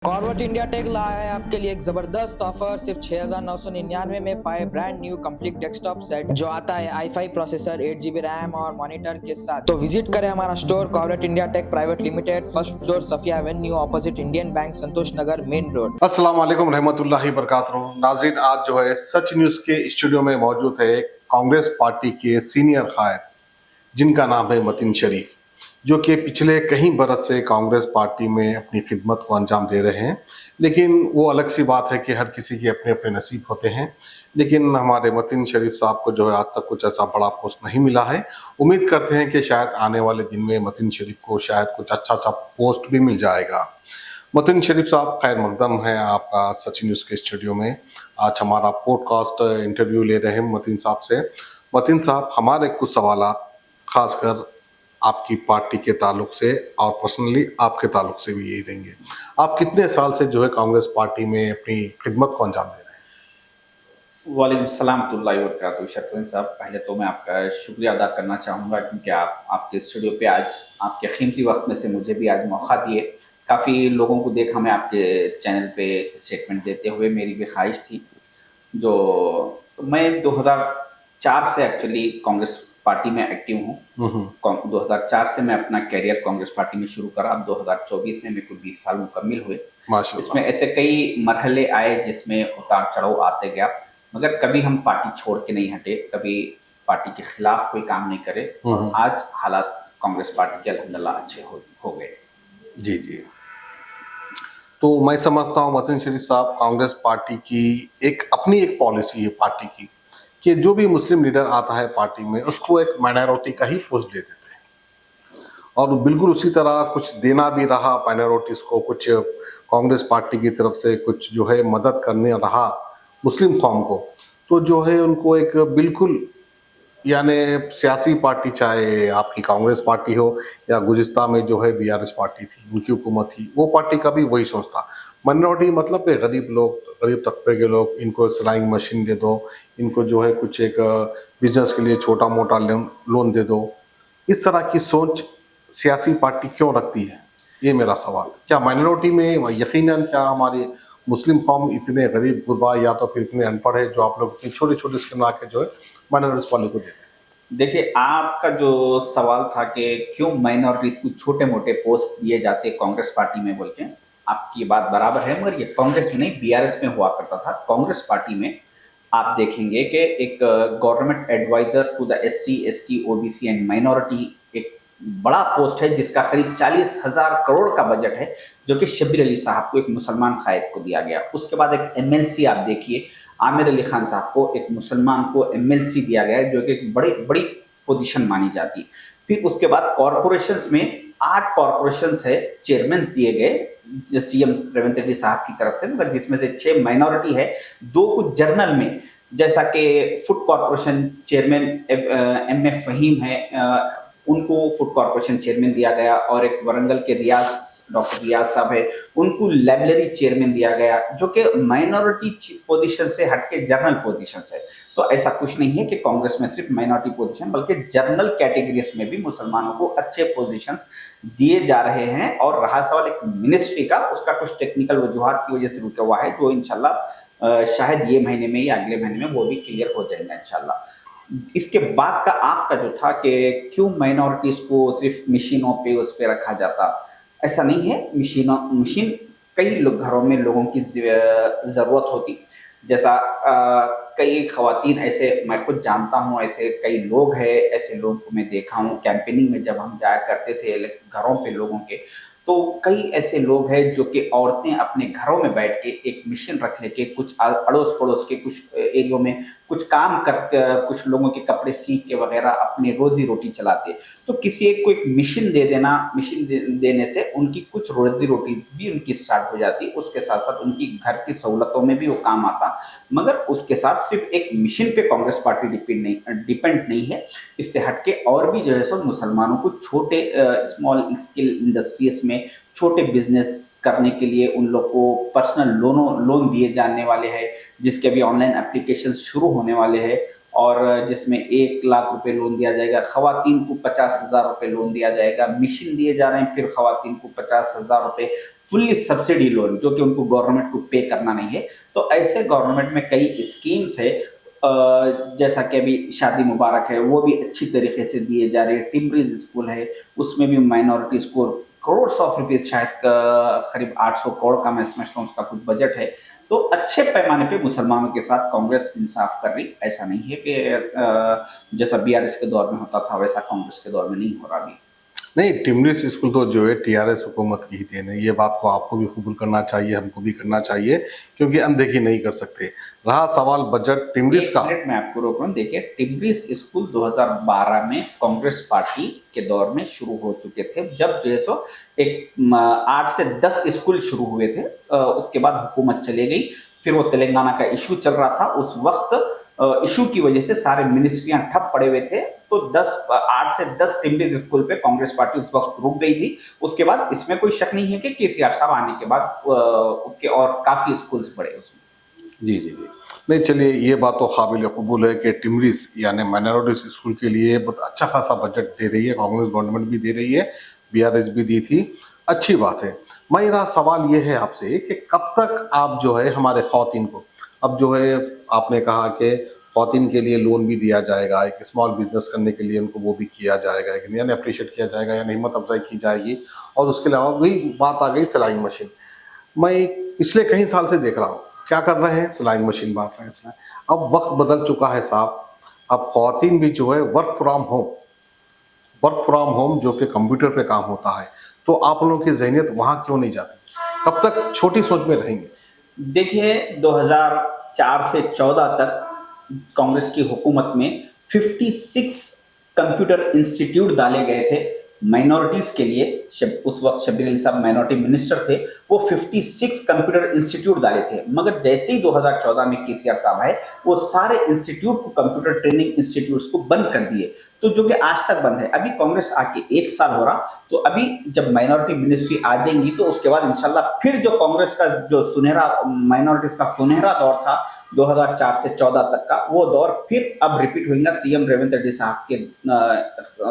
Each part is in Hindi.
कॉर्वेट इंडिया टेक लाया है आपके लिए एक जबरदस्त ऑफर। सिर्फ 6,999 में पाए brand new complete desktop set जो आता है i5 प्रोसेसर, 8 GB रैम और मॉनिटर के साथ। तो विजिट करें हमारा store Corvette India take private limited, first floor, Safiya avenue, opposite Indian bank, Santosh Nagar, main road. अस्सलाम वालेकुम रहमतुल्लाहि बरकातहू। नाज़रीन, आज जो है सच न्यूज़ के स्टूडियो में मौजूद है कांग्रेस पार्टी के सीनियर कायद जिनका नाम है मतीन शरीफ, जो कि पिछले कई बरस से कांग्रेस पार्टी में अपनी खिदमत को अंजाम दे रहे हैं। लेकिन वो अलग सी बात है कि हर किसी के अपने अपने नसीब होते हैं। लेकिन हमारे मतीन शरीफ साहब को जो है आज तक कुछ ऐसा बड़ा पोस्ट नहीं मिला है। उम्मीद करते हैं कि शायद आने वाले दिन में मतीन शरीफ को शायद कुछ अच्छा सा पोस्ट भी मिल जाएगा। मतीन शरीफ साहब, खैर मकदम है आपका सच न्यूज़ के स्टूडियो में। आज हमारा पॉडकास्ट इंटरव्यू ले रहे हैं मतीन साहब से। मतीन साहब, हमारे कुछ सवालात खासकर आपकी पार्टी के ताल्लुक से और पर्सनली आपके ताल्लुक से भी यही रहेंगे। आप कितने साल से जो है कांग्रेस पार्टी में अपनी खिदमत को अंजाम दे रहे हैं? वालेकुम सलाम वरहमतुल्लाहि शरफुद्दीन साहब, पहले तो मैं आपका शुक्रिया अदा करना चाहूँगा क्योंकि आपके स्टूडियो पे आज आपके कीमती वक्त में से मुझे भी आज मौका दिए। काफ़ी लोगों को देखा मैं आपके चैनल पे स्टेटमेंट देते हुए, मेरी भी ख्वाहिश थी। जो मैं 2004 से एक्चुअली कांग्रेस पार्टी में एक्टिव हूँ। 2004 से मैं अपना करियर कांग्रेस पार्टी में शुरू करा। अब 2024 में मेरे को 20 साल मुकम्मिल हुए। इसमें ऐसे कई मरहले आए जिसमें उतार चढ़ाव आते गया, मगर कभी हम पार्टी छोड़ के नहीं हटे, कभी पार्टी के खिलाफ कोई काम नहीं करे। आज हालात कांग्रेस पार्टी के अल्हम्दुलिल्लाह अच्छे हो गए। जी जी। तो मैं समझता हूँ मतीन शरीफ साहब, कांग्रेस पार्टी की अपनी एक पॉलिसी है पार्टी की कि जो भी मुस्लिम लीडर आता है पार्टी में उसको एक माइनॉरिटी का ही पोस्ट दे देते हैं, और बिल्कुल उसी तरह कुछ देना भी रहा माइनॉरिटीज को। कुछ कांग्रेस पार्टी की तरफ से कुछ जो है मदद करने रहा मुस्लिम कौम को, तो जो है उनको एक बिल्कुल, यानी सियासी पार्टी, चाहे आपकी कांग्रेस पार्टी हो या गुज़िस्ता में जो है बीआरएस पार्टी थी, उनकी हुकूमत थी, वो पार्टी का भी वही सोचता। माइनॉरिटी मतलब कि गरीब लोग, गरीब तबके के लोग, इनको सिलाई मशीन दे दो, इनको जो है कुछ एक बिजनेस के लिए छोटा मोटा लोन दे दो। इस तरह की सोच सियासी पार्टी क्यों रखती है, ये मेरा सवाल। क्या माइनॉरिटी में यकीनन क्या हमारे मुस्लिम कौम इतने गरीब गुरबा या तो फिर इतने अनपढ़ है जो आप लोग इतनी छोटे छोटे स्कीम ला के जो है माइनॉरिटीज वाले को देते हैं? देखिए, आपका जो सवाल था कि क्यों माइनॉरिटीज को छोटे मोटे पोस्ट दिए जाते कांग्रेस पार्टी में बोल के, आपकी बात बराबर है, मगर ये कांग्रेस में नहीं, बीआरएस में हुआ करता था। कांग्रेस पार्टी में आप देखेंगे कि एक government advisor to the SC, ST, OBC and minority एक बड़ा पोस्ट है जिसका करीब 40,000 करोड़ का बजट है, जो कि शब्बीर अली साहब को, एक मुसलमान कायद को दिया गया। उसके बाद एक एमएलसी आप देखिए, आमिर अली खान साहब को, एक मुसलमान को एमएलसी दिया गया है, जो कि एक बड़ी बड़ी पोजीशन मानी जाती। फिर उसके बाद कॉरपोरेशंस में 8 कॉरपोरेशंस है, चेयरमैन दिए गए सीएम रेवंत रेड्डी साहब की तरफ से, मगर जिसमें से 6 माइनॉरिटी है, 2 कुछ जर्नल में, जैसा कि food corporation chairman M A Fahim है, उनको फूड कॉरपोरेशन चेयरमैन दिया गया, और एक वरंगल के डॉक्टर रियाज साहब है, उनको लाइब्रेरी चेयरमैन दिया गया, जो कि माइनॉरिटी पोजीशन से हटके जर्नल पोजीशन है। तो ऐसा कुछ नहीं है कि कांग्रेस में सिर्फ माइनॉरिटी पोजीशन, बल्कि जर्नल कैटेगरीज में भी मुसलमानों को अच्छे पोजीशंस दिए जा रहे हैं। और रहा सवाल एक मिनिस्ट्री का, उसका कुछ टेक्निकल वजूहात की वजह से रुका हुआ है, जो इंशाल्लाह शायद ये महीने में या अगले महीने में वो भी क्लियर हो जाएगा इंशाल्लाह। इसके बाद का आपका जो था कि क्यों माइनॉरिटीज को सिर्फ मशीनों पे उस पे रखा जाता, ऐसा नहीं है। मशीन कई घरों में लोगों की ज़रूरत होती, जैसा कई ख़वातीन ऐसे मैं खुद जानता हूँ, ऐसे कई लोग हैं, ऐसे लोग को मैं देखा हूँ कैंपेनिंग में जब हम जाया करते थे घरों पे लोगों के, तो कई ऐसे लोग हैं जो कि औरतें अपने घरों में बैठ के एक मशीन रख लेके कुछ अड़ोस पड़ोस के कुछ एरियो में कुछ काम करते, कुछ लोगों के कपड़े सीख के वगैरह अपनी रोजी रोटी चलाते। तो किसी एक को एक मशीन दे देना, देने से उनकी कुछ रोजी रोटी भी उनकी स्टार्ट हो जाती, उसके साथ साथ उनकी घर की सहूलतों में भी वो काम आता। मगर उसके साथ सिर्फ एक मशीन पे कांग्रेस पार्टी डिपेंड नहीं है। इससे हटके और भी जो है सो मुसलमानों को छोटे स्मॉल स्केल इंडस्ट्रीज में छोटे बिजनेस करने के लिए उन लोग को पर्सनल लोन दिए जाने वाले हैं, जिसके अभी ऑनलाइन एप्लीकेशन शुरू होने वाले हैं, और जिसमें 1 लाख रुपए लोन दिया जाएगा। खवातीन को 50,000 रुपए लोन दिया जाएगा, मशीन दिए जा रहे हैं, फिर खवातीन को 50,000 रुपए फुल्ली सब्सिडी लोन, जो कि उनको गवर्नमेंट को पे करना नहीं है। तो ऐसे गवर्नमेंट में कई स्कीम्स है, जैसा कि अभी शादी मुबारक है वो भी अच्छी तरीके से दिए जा रहे हैं। टिम्बरीज स्कूल है, उसमें भी minority school crore of rupees, शायद करीब 800 करोड़ का मैं समझता हूँ उसका कुछ बजट है। तो अच्छे पैमाने पे मुसलमानों के साथ कांग्रेस इंसाफ कर रही। ऐसा नहीं है कि जैसा बीआरएस के दौर में होता था वैसा कांग्रेस के दौर में नहीं हो रहा अभी। नहीं, टिमरिस स्कूल तो जो है टीआरएस हुकूमत की ही देन है, ये बात को आपको भी कबूल करना चाहिए, हमको भी करना चाहिए, क्योंकि अनदेखी नहीं कर सकते। रहा सवाल बजट टिमरिस का, मैं आपको रोक रहा हूँ। देखिए, टिम्बरीज स्कूल 2012 में कांग्रेस पार्टी के दौर में शुरू हो चुके थे, जब जो है सो एक 8 से 10 स्कूल शुरू हुए थे। उसके बाद हुकूमत चले गई, फिर वो तेलंगाना का इशू चल रहा था। उस वक्त इशू की वजह से सारे मिनिस्ट्रियां ठप पड़े हुए थे, तो 8 से 10 टिम्बरीज स्कूल पे कांग्रेस पार्टी उस वक्त रुक गई थी। उसके बाद इसमें कोई शक नहीं है कि केसीआर साहब आने के बाद उसके और काफी स्कूल्स बढ़े उसमें। जी जी जी, नहीं चलिए, ये बात तो काबिल कबूल है कि टिमरिस यानी माइनॉरिटी स्कूल के लिए बहुत अच्छा खासा बजट दे रही है, कांग्रेस गवर्नमेंट भी दे रही है, बीआरएस भी दी थी, अच्छी बात है। मेरा सवाल ये है आपसे कि कब तक आप जो है हमारे खवातीन को, अब जो है आपने कहा कि खवातीन के लिए लोन भी दिया जाएगा, एक स्मॉल बिजनेस करने के लिए उनको वो भी किया जाएगा, यानी अप्रिशिएट किया जाएगा, यानी हिम्मत अफजाई की जाएगी। और उसके अलावा वही बात आ गई सिलाई मशीन। मैं पिछले कई साल से देख रहा हूँ क्या कर रहे हैं, सिलाई मशीन बांट रहे हैं सिलाई। अब वक्त बदल चुका है साहब, अब खवातीन भी जो है वर्क फ्रॉम होम जो कि कंप्यूटर पे काम होता है, तो आप लोगों की जहनियत वहाँ क्यों नहीं जाती? कब तक छोटी सोच में रहेंगे? देखिए, 2004 से 14 तक कांग्रेस की हुकूमत में 56 कंप्यूटर इंस्टीट्यूट डाले गए थे माइनॉरिटीज के लिए। उस वक्त शब्बीर अली साहब माइनॉरिटी मिनिस्टर थे, वो 56 कंप्यूटर इंस्टीट्यूट डाले थे। मगर जैसे ही 2014 में केसीआर साहब आए, वो सारे इंस्टीट्यूट को, कंप्यूटर ट्रेनिंग इंस्टीट्यूट्स को बंद कर दिए, तो जो कि आज तक बंद है। अभी कांग्रेस आके 1 साल हो रहा, तो अभी जब माइनॉरिटी मिनिस्ट्री आ जाएंगी तो उसके बाद इंशाल्लाह फिर जो कांग्रेस का जो सुनहरा माइनॉरिटीज का सुनहरा दौर था 2004 से 14 तक का, वो दौर फिर अब रिपीट होगा सीएम रेवंत रेड्डी साहब के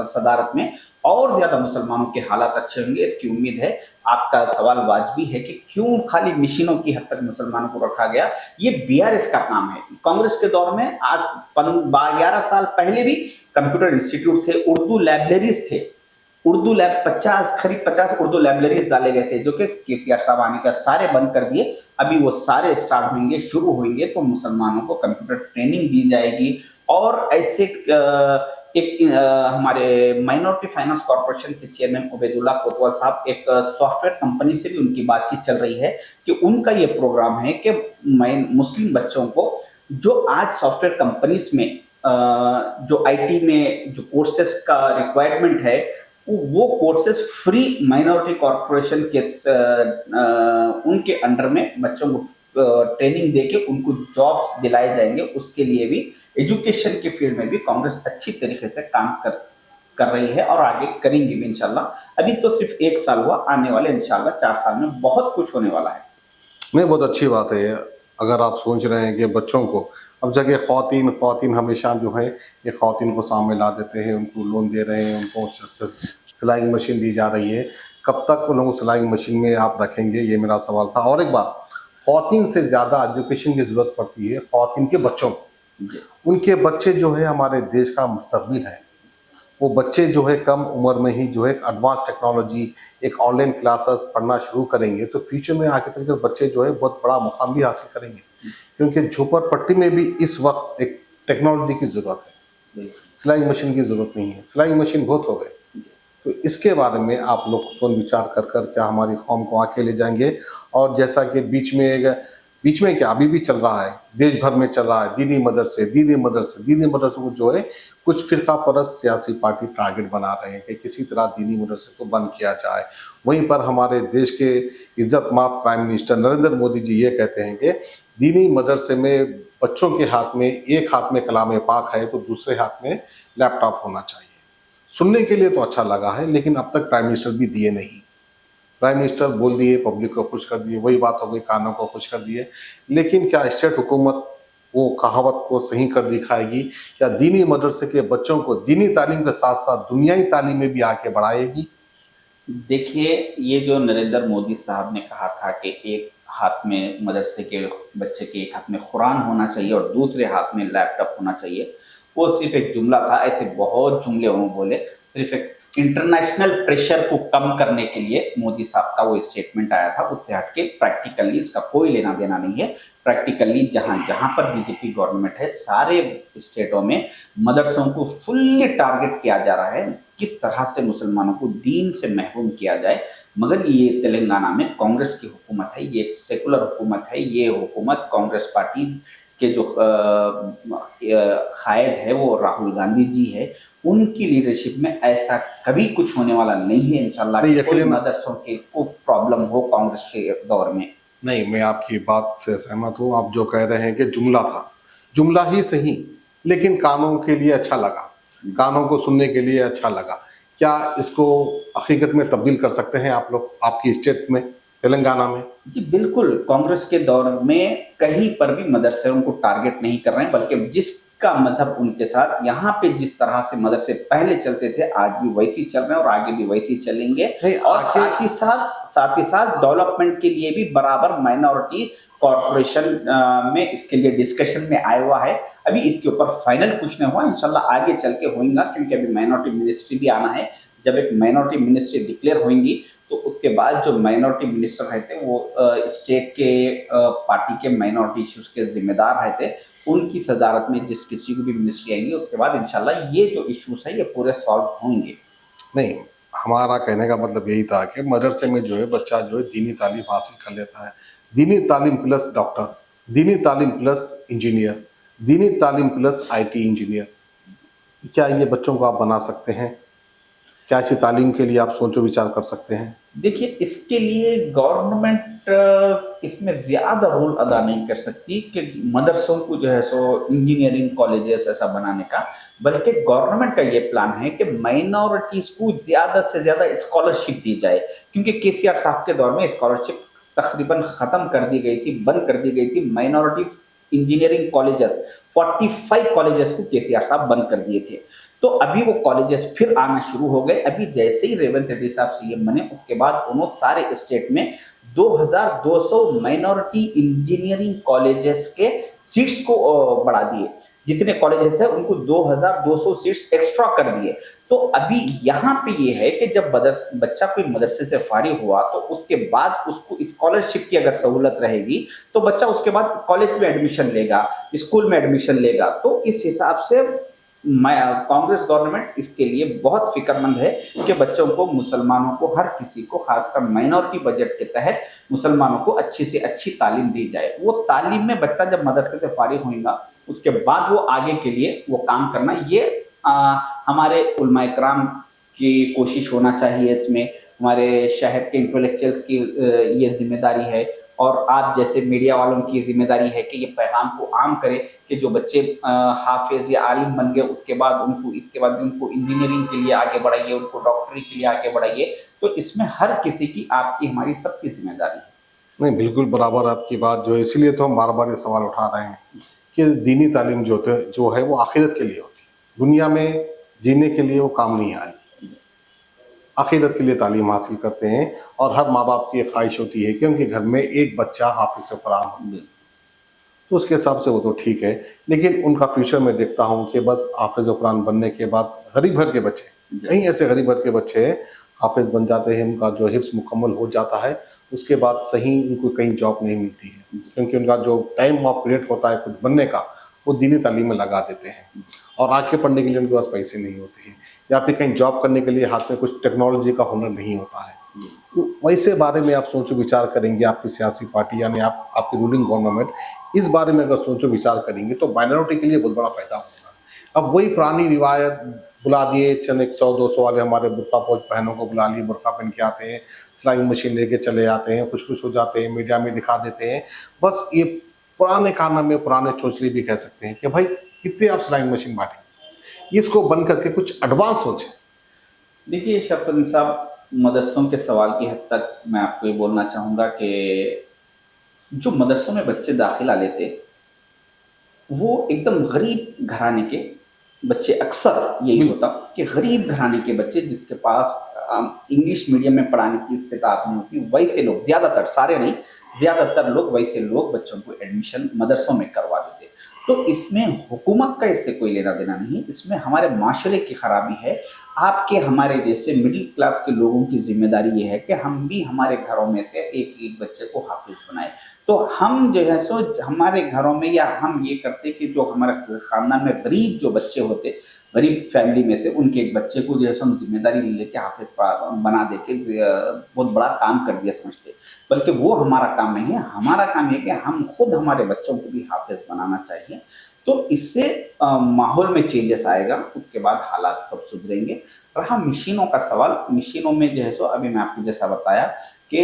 सदारत में। और ज्यादा मुसलमानों के हालात अच्छे होंगे, इसकी उम्मीद है। आपका सवाल वाजबी है कि क्यों खाली मशीनों की हद तक मुसलमानों को रखा गया। ये बीआरएस का काम है। कांग्रेस के दौर में आज 11 साल पहले भी कंप्यूटर इंस्टीट्यूट थे, उर्दू लाइब्रेरीज थे, उर्दू लैब 50 उर्दू लाइब्रेरीज डाले गए थे, जो कि केसीआर साहब आने का सारे बंद कर दिए। अभी वो सारे स्टार्ट होंगे, शुरू होंगे, तो मुसलमानों को कंप्यूटर ट्रेनिंग दी जाएगी। और ऐसे हमारे माइनॉरिटी फाइनेंस कॉर्पोरेशन के चेयरमैन उबैदुल्लाह कोतवाल साहब, एक सॉफ्टवेयर कंपनी से भी उनकी बातचीत चल रही है कि उनका ये प्रोग्राम है कि मुस्लिम बच्चों को जो आज सॉफ्टवेयर कंपनीज में जो आईटी में जो कोर्सेज का रिक्वायरमेंट है, वो कोर्सेज फ्री माइनॉरिटी कॉर्पोरेशन के उनके अंडर में बच्चों को ट्रेनिंग देके उनको जॉब्स दिलाए जाएंगे। उसके लिए भी एजुकेशन के फील्ड में भी कांग्रेस अच्छी तरीके से काम कर रही है और आगे करेंगी भी इंशाल्लाह। अभी तो सिर्फ 1 साल हुआ, आने वाले इंशाल्लाह 4 साल में बहुत कुछ होने वाला है। नहीं, बहुत अच्छी बात है। अगर आप सोच रहे हैं कि बच्चों को, अब जगह खवातीन हमेशा जो है ये खवातीन को सामने ला देते हैं, उनको लोन दे रहे हैं, उनको सिलाई मशीन दी जा रही है, कब तक उन लोगों को सिलाई मशीन में आप रखेंगे, ये मेरा सवाल था। और एक बात, खवातीन से ज़्यादा एजुकेशन की ज़रूरत पड़ती है खवातीन के बच्चों को। उनके बच्चे जो है हमारे देश का मुस्तकबिल है। वो बच्चे जो है कम उम्र में ही जो है एडवांस टेक्नोलॉजी, एक ऑनलाइन क्लासेस पढ़ना शुरू करेंगे, तो फ्यूचर में आगे चलकर बच्चे जो है बहुत बड़ा मुकाम भी हासिल करेंगे। क्योंकि झोपड़पट्टी में भी इस वक्त एक टेक्नोलॉजी की ज़रूरत है, सिलाई मशीन की ज़रूरत नहीं है। सिलाई मशीन बहुत हो गए, तो इसके बारे में आप लोग सोच विचार कर क्या हमारी कौम को आगे ले जाएंगे। और जैसा कि बीच में क्या अभी भी चल रहा है, देश भर में चल रहा है, दीनी मदरसे को जो है कुछ फिरका परस्त सियासी पार्टी टारगेट बना रहे हैं कि किसी तरह दीनी मदरसे को बंद किया जाए। वहीं पर हमारे देश के इज्जतमाब प्राइम मिनिस्टर नरेंद्र मोदी जी ये कहते हैं कि दीनी मदरसे में बच्चों के हाथ में, एक हाथ में कलाम पाक है तो दूसरे हाथ में लैपटॉप होना चाहिए। सुनने के लिए तो अच्छा लगा है, लेकिन अब तक प्राइम मिनिस्टर भी दिए नहीं। प्राइम मिनिस्टर बोल दिए, पब्लिक को खुश कर दिए, वही बात हो गई, कानों को खुश कर दिए। लेकिन क्या स्टेट हुकूमत वो कहावत को सही कर दिखाएगी? क्या दीनी मदरसे के बच्चों को दीनी तालीम के साथ साथ दुनियाई तालीम में भी आके बढ़ाएगी? देखिए, ये जो नरेंद्र मोदी साहब ने कहा था कि एक हाथ में मदरसे के बच्चे के एक हाथ में कुरान होना चाहिए और दूसरे हाथ में लैपटॉप होना चाहिए, वो सिर्फ एक जुमला था। ऐसे बहुत जुमले उन्होंने बोले। सिर्फ एक इंटरनेशनल प्रेशर को कम करने के लिए मोदी साहब का वो स्टेटमेंट आया था। उससे हटके प्रैक्टिकली इसका कोई लेना देना नहीं है। प्रैक्टिकली जहाँ जहाँ पर बीजेपी गवर्नमेंट है, सारे स्टेटों में मदरसों को फुल्ली टारगेट किया जा रहा है, किस तरह से मुसलमानों को दीन से महरूम किया जाए। मगर ये तेलंगाना में कांग्रेस की हुकूमत है, ये एक सेकुलर हुकूमत है। ये हुकूमत कांग्रेस पार्टी के जो कायद है वो राहुल गांधी जी है। उनकी लीडरशिप में ऐसा कभी कुछ होने वाला नहीं है इंशाल्लाह नहीं, कि कोई यकीनन मदरसों के को प्रॉब्लम हो कांग्रेस के दौर में। नहीं, मैं आपकी बात से सहमत हूँ। आप जो कह रहे हैं कि जुमला था, जुमला ही सही, लेकिन कानों के लिए अच्छा लगा, कानों को सुनने के लिए अच्छा लगा। क्या इसको हकीकत में तब्दील कर सकते हैं आप लोग आपकी स्टेट में, तेलंगाना में? जी बिल्कुल, कांग्रेस के दौर में कहीं पर भी मदरसे उनको टारगेट नहीं कर रहे हैं, बल्कि जिसका मजहब उनके साथ यहाँ पे जिस तरह से मदरसे पहले चलते थे, आज भी वैसी चल रहे हैं और आगे भी वैसी चलेंगे। नहीं, और साथ ही साथ डेवलपमेंट के लिए भी बराबर माइनॉरिटी कॉरपोरेशन में इसके लिए डिस्कशन में आया हुआ है। अभी इसके ऊपर फाइनल कुछ नहीं हुआ, इंशाल्लाह आगे चल के होगा, क्योंकि अभी माइनॉरिटी मिनिस्ट्री भी आना है। जब एक माइनॉरिटी मिनिस्ट्री डिक्लेयर होंगी तो उसके बाद जो माइनॉरिटी मिनिस्टर रहते हैं वो स्टेट के पार्टी के माइनॉरिटी इश्यूज के जिम्मेदार रहते हैं। उनकी सदारत में जिस किसी को भी मिनिस्ट्री आएंगी, उसके बाद इंशाल्लाह ये जो इश्यूज है ये पूरे सॉल्व होंगे। नहीं, हमारा कहने का मतलब यही था कि मदरसे में जो है बच्चा जो है दीनी तालीम हासिल कर लेता है। दीनी तालीम प्लस डॉक्टर, दीनी तालीम प्लस इंजीनियर, दीनी तालीम प्लस आईटी इंजीनियर। क्या ये बच्चों को आप बना सकते हैं? क्या ऐसी तालीम के लिए आप सोचो विचार कर सकते हैं? देखिए, इसके लिए गवर्नमेंट इसमें ज़्यादा रोल अदा नहीं कर सकती कि मदरसों को जो है सो इंजीनियरिंग कॉलेजेस ऐसा बनाने का, बल्कि गवर्नमेंट का ये प्लान है कि माइनॉरिटीज़ को ज़्यादा से ज़्यादा स्कॉलरशिप दी जाए। क्योंकि केसीआर साहब के दौर में स्कॉलरशिप तकरीबन ख़त्म कर दी गई थी, बंद कर दी गई थी। माइनॉरिटी इंजीनियरिंग कॉलेजेस 45 कॉलेजेस को केसीआर साहब बंद कर दिए थे। तो अभी वो कॉलेजेस फिर आना शुरू हो गए। अभी जैसे ही रेवंत रेड्डी साहब सीएम बने, उसके बाद उन्होंने सारे स्टेट में 2200 माइनॉरिटी इंजीनियरिंग कॉलेजेस के सीट्स को बढ़ा दिए। जितने कॉलेजेस है उनको 2200 सीट्स एक्स्ट्रा कर दिए। तो अभी यहाँ पे ये है कि जब बच्चा कोई मदरसे से फारिग हुआ तो उसके बाद उसको स्कॉलरशिप की अगर सहूलत रहेगी तो बच्चा उसके बाद कॉलेज में एडमिशन लेगा, स्कूल में एडमिशन लेगा। तो इस हिसाब से कांग्रेस गवर्नमेंट इसके लिए बहुत फिक्रमंद है कि बच्चों को, मुसलमानों को, हर किसी को, खासकर माइनॉरिटी बजट के तहत मुसलमानों को अच्छी से अच्छी तालीम दी जाए। वो तालीम में बच्चा जब मदरसे से फारिग होगा उसके बाद वो आगे के लिए वो काम करना, ये हमारे उलमा इकराम की कोशिश होना चाहिए। इसमें हमारे शहर के इंटेलेक्चुअल्स की ये जिम्मेदारी है और आप जैसे मीडिया वालों की जिम्मेदारी है कि ये पैगाम को आम करें कि जो बच्चे हाफिज या आलिम बन गए उसके बाद उनको इंजीनियरिंग के लिए आगे बढ़ाइए, उनको डॉक्टरी के लिए आगे बढ़ाइए। तो इसमें हर किसी की, आपकी, हमारी, सबकी जिम्मेदारी है। नहीं, बिल्कुल बराबर आपकी बात जो है, इसीलिए तो हम बार बार ये सवाल उठा रहे हैं कि दीनी तालीम जो है वो आखिरत के लिए होती है, दुनिया में जीने के लिए वो काम नहीं आई, आखिरत के लिए तालीम हासिल करते हैं। और हर माँ बाप की एक ख्वाहिश होती है कि उनके घर में एक बच्चा हाफिज कुरान हो, तो उसके हिसाब से वो तो ठीक है। लेकिन उनका फ्यूचर में देखता हूँ कि बस हाफिज कुरान बनने के बाद गरीब घर के बच्चे, कई ऐसे गरीब घर के बच्चे हाफिज बन जाते हैं, उनका जो हिफ्स मुकम्मल हो जाता है, उसके बाद सही उनको कहीं जॉब नहीं मिलती है, क्योंकि उनका जो टाइम ऑफ पीरियड होता है कुछ बनने का वो दीनी तालीम में लगा देते हैं और आगे पढ़ने के लिए उनके पास पैसे नहीं होते हैं, या फिर कहीं जॉब करने के लिए हाथ में कुछ टेक्नोलॉजी का हुनर नहीं होता है। तो वैसे बारे में आप सोचो विचार करेंगे, आपकी सियासी पार्टी यानी आपकी रूलिंग गवर्नमेंट इस बारे में अगर सोचो विचार करेंगे तो माइनॉरिटी के लिए बहुत बड़ा फायदा होगा। अब वही पुरानी रिवायत बुला दिए, चंद 100-200 वाले हमारे बुर्का पोज बहनों को बुला लिए, बुर्का पहन के आते हैं, सिलाई मशीन लेके चले जाते हैं, कुछ हो जाते हैं, मीडिया में दिखा देते हैं। बस ये पुराने कारनामे, पुराने चोचले भी कह सकते हैं कि भाई कितने आप सिलाई मशीन बांटेंगे, इसको बंद करके कुछ एडवांस सोचें। देखिए शफन साहब, मदरसों के सवाल की हद तक मैं आपको ये बोलना चाहूँगा कि जो मदरसों में बच्चे दाखिला लेते वो एकदम गरीब घराने के बच्चे, अक्सर यही होता कि गरीब घराने के बच्चे जिसके पास इंग्लिश मीडियम में पढ़ाने की इस्तेताअत नहीं होती, वैसे लोग, ज़्यादातर, सारे नहीं, ज़्यादातर लोग, वैसे लोग बच्चों को एडमिशन मदरसों में करवा देते। तो इसमें हुकूमत का इससे कोई लेना देना नहीं, इसमें हमारे माशरे की खराबी है। आपके हमारे जैसे मिडिल क्लास के लोगों की जिम्मेदारी ये है कि हम भी हमारे घरों में से एक एक बच्चे को हाफिज बनाए। तो हम जो है सो हमारे घरों में, या हम ये करते कि जो हमारे खानदान में गरीब जो बच्चे होते, गरीब फैमिली में से उनके एक बच्चे को जो है सो हम जिम्मेदारी लेके हाफिज बना दे के बहुत बड़ा काम कर दिया समझते। बल्कि वो हमारा काम नहीं है, हमारा काम है कि हम खुद हमारे बच्चों को भी हाफिज बनाना चाहिए। तो इससे माहौल में चेंजेस आएगा, उसके बाद हालात सब सुधरेंगे। रहा मशीनों का सवाल, मशीनों में जो है सो अभी मैं आपको जैसा बताया कि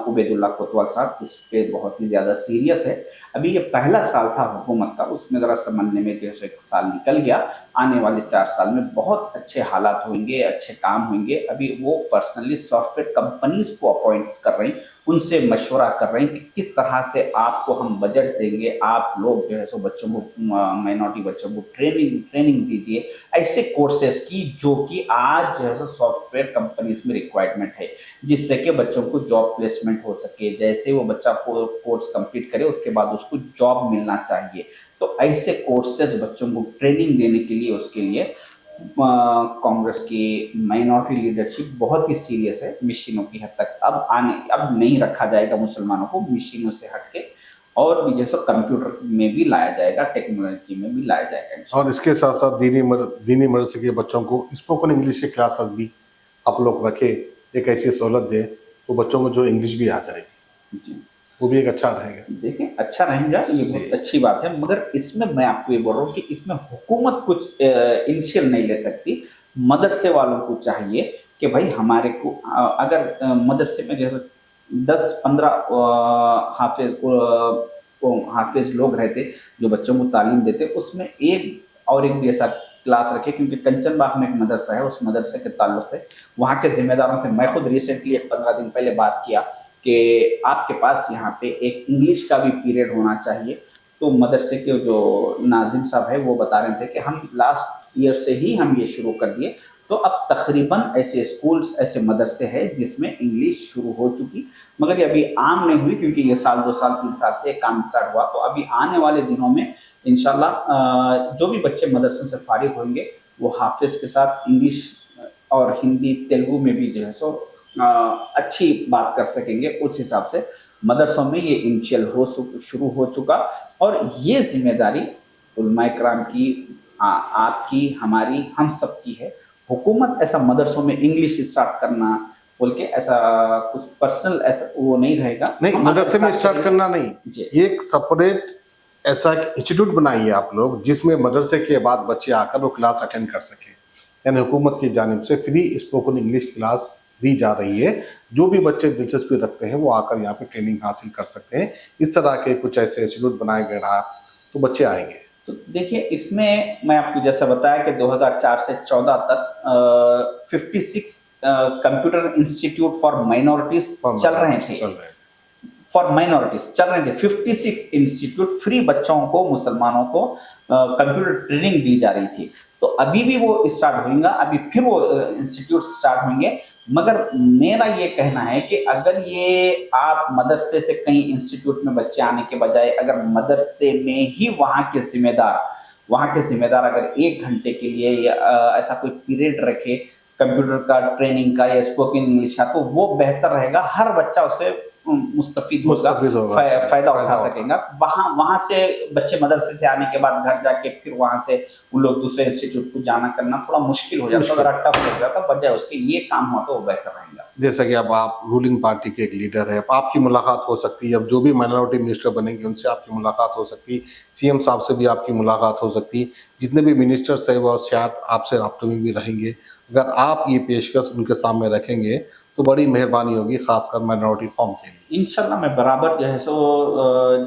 उबैदुल्ला कोतवाल साहब इस पे बहुत ही ज़्यादा सीरियस है। अभी ये पहला साल था हुकूमत का, उसमें ज़रा समझने में जो है सो एक साल निकल गया। आने वाले 4 साल में बहुत अच्छे हालात होंगे, अच्छे काम होंगे। अभी वो पर्सनली सॉफ्टवेयर कंपनीज को अपॉइंट कर रही, उनसे मशवरा कर रही कि किस तरह से आपको हम बजट देंगे, आप लोग जो है सो बच्चों को, माइनॉरिटी बच्चों को ट्रेनिंग दीजिए ऐसे कोर्सेज की जो कि आज जो है सो सॉफ्टवेयर कंपनीज में रिक्वायरमेंट है, जिससे कि बच्चों को जॉब प्लेसमेंट हो सके। जैसे वो बच्चा कोर्स कंप्लीट करे उसके बाद उसको जॉब मिलना चाहिए। तो ऐसे कोर्सेज बच्चों को ट्रेनिंग देने के लिए, उसके लिए कांग्रेस की माइनॉरिटी लीडरशिप बहुत ही सीरियस है। मशीनों की हद तक अब नहीं रखा जाएगा मुसलमानों को, मशीनों से हटके और भी जैसे कंप्यूटर में भी लाया जाएगा, टेक्नोलॉजी में भी लाया जाएगा। और इसके साथ साथ दीनी मदरसे के बच्चों को स्पोकन इंग्लिश की क्लासेस भी आप लोग रखे, एक ऐसी सहूलत दे तो बच्चों को जो इंग्लिश भी आ जाएगी, जी, वो भी एक अच्छा रहेगा। देखिए अच्छा रहेगा, ये बहुत अच्छी बात है। मगर इसमें मैं आपको ये बोल रहा हूँ कि इसमें हुकूमत कुछ इनिशियल नहीं ले सकती। मदरसे वालों को चाहिए कि भाई हमारे को अगर मदरसे में जैसे 10-15 हाफिज लोग रहते जो बच्चों को तालीम देते, उसमें एक जैसा क्लास रखे। क्योंकि कंचनबाग में एक मदरसा है, उस मदरसे के ताल्लुक से वहाँ के जिम्मेदारों से मैं खुद रिसेंटली 15 दिन पहले बात किया कि आपके पास यहाँ पे एक इंग्लिश का भी पीरियड होना चाहिए। तो मदरसे के जो नाजिम साहब है वो बता रहे थे कि हम लास्ट ईयर से ही हम ये शुरू कर दिए। तो अब तकरीबन ऐसे स्कूल्स, ऐसे मदरसे हैं जिसमें इंग्लिश शुरू हो चुकी, मगर ये अभी आम नहीं हुई क्योंकि ये साल 2 साल 3 साल से काम स्टार्ट हुआ। तो अभी आने वाले दिनों में इंशाल्लाह जो भी बच्चे मदरसों से फारिग होंगे वो हाफिज के साथ इंग्लिश और हिंदी तेलुगु में भी जो है सो अच्छी बात कर सकेंगे। उस हिसाब से मदरसों में ये इनिशियल शुरू हो चुका। और ये जिम्मेदारी उलमाए किराम की, आपकी, हमारी, हम सब की है। हुकूमत ऐसा मदरसों में इंग्लिश स्टार्ट करना बोल के ऐसा कुछ पर्सनल वो नहीं रहेगा। नहीं, मदरसे में स्टार्ट करना नहीं, ये एक सेपरेट ऐसा इंस्टीट्यूट बनाइए आप लोग जिसमें मदरसे के बाद बच्चे आकर वो क्लास अटेंड कर सके। यानी हुकूमत की जानिब से फ्री स्पोकन इंग्लिश क्लास दी जा रही है। जो भी बच्चे दिलचस्पी रखते हैं वो आकर यहाँ पे ट्रेनिंग हासिल कर सकते हैं। इस तरह के कुछ ऐसे इंस्टीट्यूट बनाए गए रहा तो बच्चे आएंगे। तो देखिए इसमें मैं आपको जैसा बताया कि 2004 से 14 तक 56 कंप्यूटर इंस्टीट्यूट फॉर माइनॉरिटीज चल रहे थे। फॉर माइनॉरिटीज चल रहे थे 56 इंस्टीट्यूट, फ्री बच्चों को, मुसलमानों को कंप्यूटर ट्रेनिंग दी जा रही थी। तो अभी भी वो स्टार्ट होगा, अभी फिर वो इंस्टीट्यूट स्टार्ट होंगे। मगर मेरा ये कहना है कि अगर ये आप मदरसे से कहीं इंस्टीट्यूट में बच्चे आने के बजाय अगर मदरसे में ही वहाँ के जिम्मेदार अगर 1 घंटे के लिए या ऐसा कोई पीरियड रखे कंप्यूटर का ट्रेनिंग का या स्पोकन इंग्लिश का, तो वो बेहतर रहेगा। हर बच्चा उससे मुस्तफीद होगा, फायदा उठा सकेगा। वहां से बच्चे मदरसे से आने के बाद घर जाके फिर वहां से उन लोग दूसरे इंस्टीट्यूट को जाना करना थोड़ा मुश्किल हो जाता, अगर टफ हो जाता, बजाय उसके ये काम हुआ तो वो बेहतर रहेगा। जैसा कि अब आप रूलिंग पार्टी के एक लीडर है, आपकी मुलाकात हो सकती है। अब जो भी माइनॉरिटी मिनिस्टर बनेंगे उनसे आपकी मुलाकात हो सकती है, सीएम साहब से भी आपकी मुलाकात हो सकती है। जितने भी मिनिस्टर्स है वो शायद आपसे राब्ते में भी रहेंगे। अगर आप ये पेशकश उनके सामने रखेंगे तो बड़ी मेहरबानी होगी, खासकर माइनॉरिटी कौम के लिए। इंशाल्लाह मैं बराबर जो है सो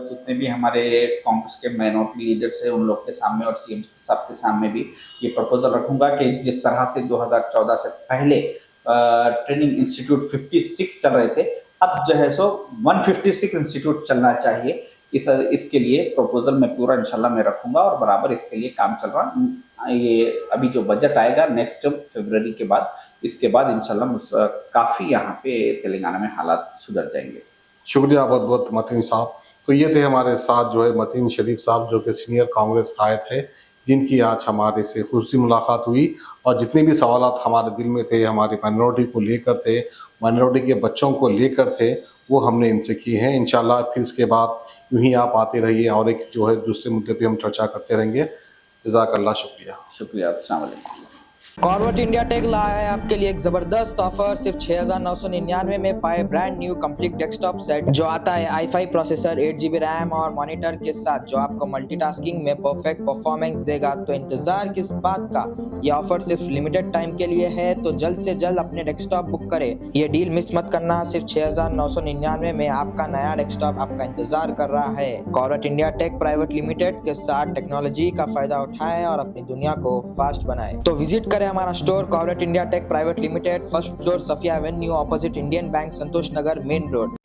जितने भी हमारे कांग्रेस के माइनॉरिटी लीडर्स हैं उन लोग के सामने और सीएम साहब के सामने भी ये प्रपोजल रखूंगा कि जिस तरह से 2014 से पहले ट्रेनिंग इंस्टीट्यूट 56 चल रहे थे, अब जो है सो 156 इंस्टीट्यूट चलना चाहिए। इसके लिए प्रपोजल मैं पूरा इंशाल्लाह मैं रखूंगा और बराबर इसके लिए काम चल रहा। ये अभी जो बजट आएगा नेक्स्ट फरवरी के बाद, इसके बाद इंशाल्लाह काफ़ी यहाँ पे तेलंगाना में हालात सुधर जाएंगे। शुक्रिया बहुत बहुत मतीन साहब। तो ये थे हमारे साथ जो है मतीन शरीफ साहब, जो कि सीनियर कांग्रेस कायद है, जिनकी आज हमारे से खुशी मुलाकात हुई और जितने भी सवालात हमारे दिल में थे, हमारी माइनॉरिटी को लेकर थे, माइनॉरिटी के बच्चों को लेकर थे, वो हमने इनसे किए हैं। इंशाल्लाह फिर इसके बाद यूं ही आप आते रहिए और एक जो है दूसरे मुद्दे पे हम चर्चा करते रहेंगे। जज़ाकल्लाह, शुक्रिया। शुक्रिया, अस्सलाम वालेकुम। कॉर्वेट इंडिया टेक लाया है आपके लिए एक जबरदस्त ऑफर। सिर्फ 6,999 में पाए brand new complete desktop set जो आता है i5 प्रोसेसर, 8GB रैम और मॉनिटर के साथ, जो आपको मल्टीटास्किंग में परफेक्ट परफॉर्मेंस देगा। तो इंतजार किस बात का, ये ऑफर सिर्फ लिमिटेड टाइम के लिए है, तो जल्द से जल्द अपने डेस्कटॉप बुक करें। ये डील मिस मत करना। सिर्फ 6,999 में आपका नया डेस्कटॉप आपका इंतजार कर रहा है। Corvette India take private Limited के साथ टेक्नोलॉजी का फायदा उठाएं और अपनी दुनिया को फास्ट बनाएं। तो विजिट करें हमारा store Corvette India take private limited, first floor, Safiya avenue, opposite Indian bank, Santosh Nagar, main road.